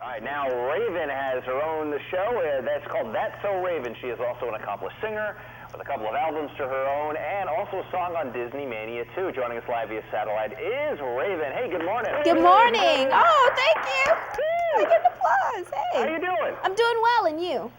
right, now Raven has her own show that's called That's So Raven. She is also an accomplished singer with a couple of albums to her own and also a song on Disneymania too. Joining us live via satellite is Raven. Hey, good morning. Good morning. Oh, thank you. I get an applause. Hey. How you doing? I'm doing well, and you?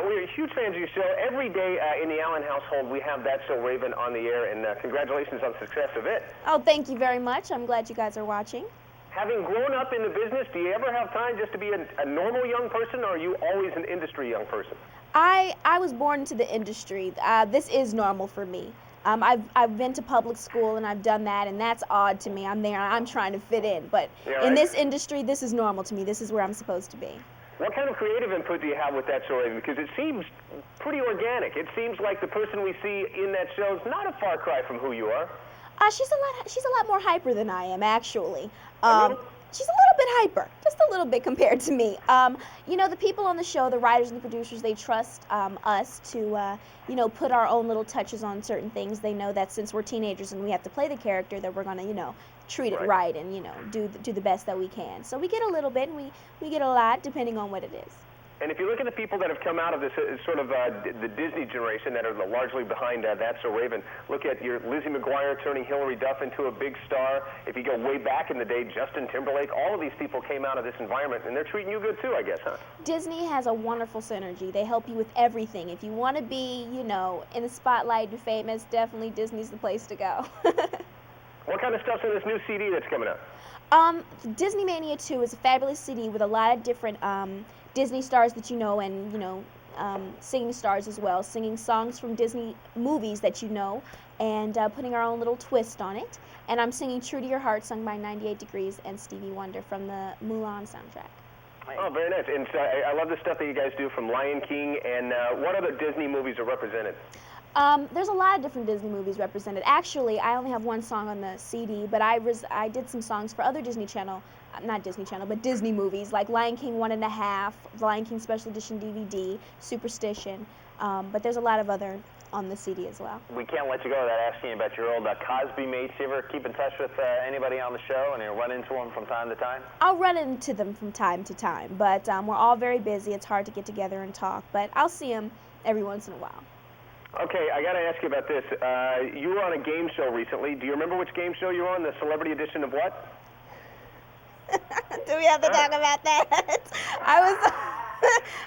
We're huge fans of your show. Every day in the Allen household, we have That's So Raven on the air, and congratulations on the success of it. Oh, thank you very much. I'm glad you guys are watching. Having grown up in the business, do you ever have time just to be a normal young person, or are you always an industry young person? I was born into the industry. This is normal for me. I've been to public school and I've done that, and that's odd to me. I'm there and I'm trying to fit in, but in this industry, this is normal to me. This is where I'm supposed to be. What kind of creative input do you have with that show, Raven? Because it seems pretty organic. It seems like the person we see in that show is not a far cry from who you are. She's a lot more hyper than I am, actually. She's a little bit hyper, just a little bit compared to me. You know, the people on the show, the writers and the producers, they trust us to, you know, put our own little touches on certain things. They know that since we're teenagers and we have to play the character, that we're gonna, you know, treat it right and, you know, do the best that we can. So we get a little bit, and we get a lot, depending on what it is. And if you look at the people that have come out of this sort of the Disney generation that are largely behind That's So Raven, look at your Lizzie McGuire turning Hilary Duff into a big star. If you go way back in the day, Justin Timberlake, all of these people came out of this environment, and they're treating you good too, I guess, huh? Disney has a wonderful synergy. They help you with everything. If you want to be, you know, in the spotlight and famous, definitely Disney's the place to go. What kind of stuff's in this new CD that's coming out? Disneymania 2 is a fabulous CD with a lot of different Disney stars that you know, and you know, singing stars as well, singing songs from Disney movies that you know, and putting our own little twist on it. And I'm singing True to Your Heart, sung by 98 Degrees and Stevie Wonder from the Mulan soundtrack. Oh, very nice. And so I love the stuff that you guys do from Lion King. And what other Disney movies are represented? There's a lot of different Disney movies represented. Actually, I only have one song on the CD, but I did some songs for other Disney Channel, not Disney Channel, but Disney movies, like Lion King 1.5, Lion King Special Edition DVD, Superstition, but there's a lot of other on the CD as well. We can't let you go without asking you about your old Cosby mates. You ever keep in touch with anybody on the show and you run into them from time to time? I'll run into them from time to time, but we're all very busy. It's hard to get together and talk, but I'll see them every once in a while. Okay, I got to ask you about this. You were on a game show recently. Do you remember which game show you were on? The celebrity edition of what? Do we have to talk about that? I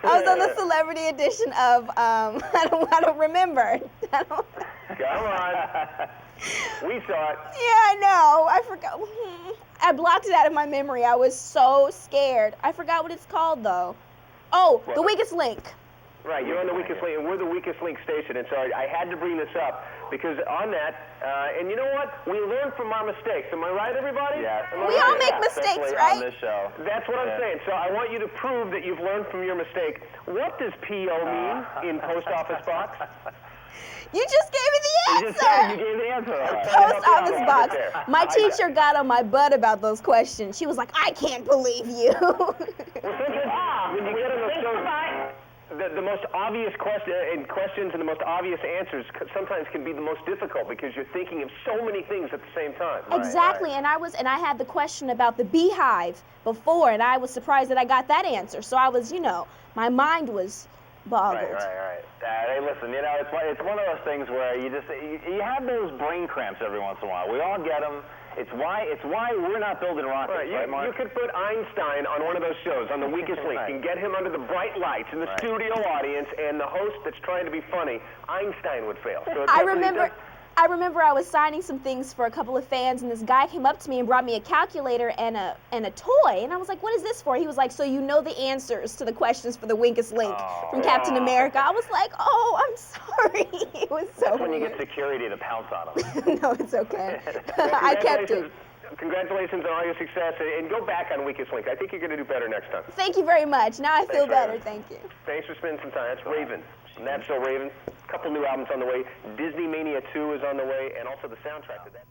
was on the celebrity edition of I don't remember. Come on. We saw it. Yeah, I know. I forgot. I blocked it out of my memory. I was so scared. I forgot what it's called though. Oh, The Weakest Link. Right, you're on the Weakest Link, and we're the Weakest Link station, and so I had to bring this up, because on that, and you know what? We learn from our mistakes. Am I right, everybody? Yeah. We all make mistakes, right? On this show. That's what I'm saying. So I want you to prove that you've learned from your mistake. What does P.O. mean in post office box? You just gave me the answer. You just said you gave the answer. Post office box. My teacher got on my butt about those questions. She was like, I can't believe you. Well, sometimes when you get on those shows, the most obvious questions and the most obvious answers sometimes can be the most difficult because you're thinking of so many things at the same time. Exactly, right. And I had the question about the beehive before, and I was surprised that I got that answer. So I was, you know, my mind was boggled. Right. Hey, listen, you know, it's one of those things where you have those brain cramps every once in a while. We all get them. It's why we're not building rockets, right, Mark? You could put Einstein on one of those shows, on The Weakest Link, and get him under the bright lights in the studio audience, and the host that's trying to be funny, Einstein would fail. So I remember I was signing some things for a couple of fans, and this guy came up to me and brought me a calculator and a toy, and I was like, what is this for? He was like, so you know the answers to the questions for The Weakest Link from Captain America. I was like, oh, I'm sorry. It was so That's when you get security to pounce on them. No, it's okay. I kept it. Congratulations on all your success, and go back on Weakest Link. I think you're going to do better next time. Thank you very much. Now I feel better. Thank you. Thanks for spending some time. That's Raven. That's So Raven. A couple new albums on the way. Disneymania 2 is on the way, and also the soundtrack to that.